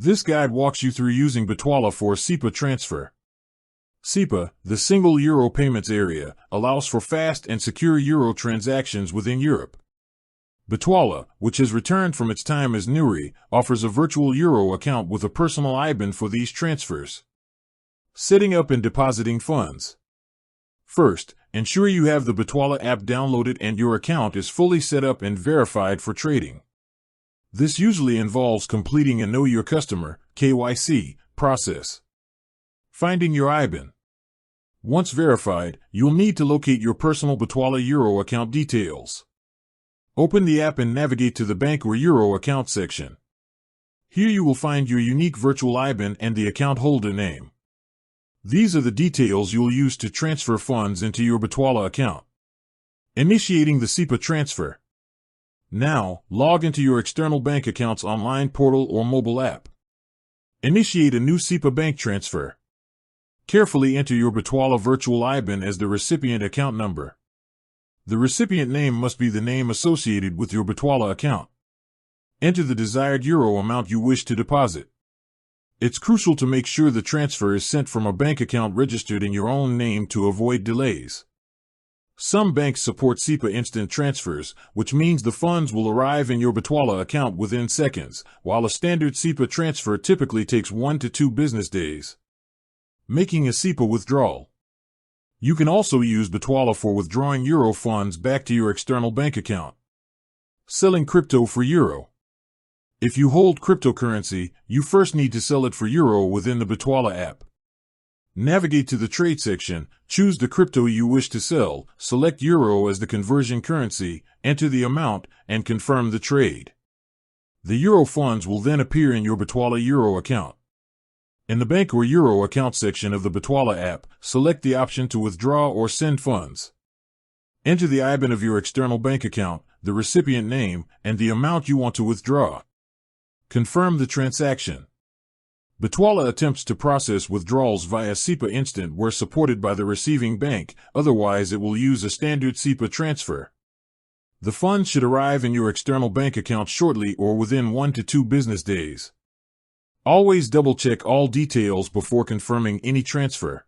This guide walks you through using Bitwala for a SEPA transfer. SEPA, the Single Euro Payments Area, allows for fast and secure euro transactions within Europe. Bitwala, which has returned from its time as Nuggs, offers a virtual euro account with a personal IBAN for these transfers. Setting up and depositing funds. First, ensure you have the Bitwala app downloaded and your account is fully set up and verified for trading. This usually involves completing a Know Your Customer (KYC) process. Finding your IBAN. Once verified, you'll need to locate your personal Bitwala Euro account details. Open the app and navigate to the Bank or Euro account section. Here you will find your unique virtual IBAN and the account holder name. These are the details you'll use to transfer funds into your Bitwala account. Initiating the SEPA transfer. Now, log into your external bank account's online portal or mobile app. Initiate a new SEPA bank transfer. Carefully enter your Bitwala virtual IBAN as the recipient account number. The recipient name must be the name associated with your Bitwala account. Enter the desired euro amount you wish to deposit. It's crucial to make sure the transfer is sent from a bank account registered in your own name to avoid delays. Some banks support SEPA instant transfers, which means the funds will arrive in your Bitwala account within seconds, while a standard SEPA transfer typically takes 1 to 2 business days. Making a SEPA withdrawal. You can also use Bitwala for withdrawing euro funds back to your external bank account. Selling crypto for euro. If you hold cryptocurrency, you first need to sell it for euro within the Bitwala app. Navigate to the trade section, choose the crypto you wish to sell, select euro as the conversion currency, enter the amount, and confirm the trade. The euro funds will then appear in your Bitwala Euro account. In the Bank or Euro account section of the Bitwala app, select the option to withdraw or send funds. Enter the IBAN of your external bank account, the recipient name, and the amount you want to withdraw. Confirm the transaction. Bitwala attempts to process withdrawals via SEPA Instant where supported by the receiving bank, otherwise it will use a standard SEPA transfer. The funds should arrive in your external bank account shortly or within 1 to 2 business days. Always double-check all details before confirming any transfer.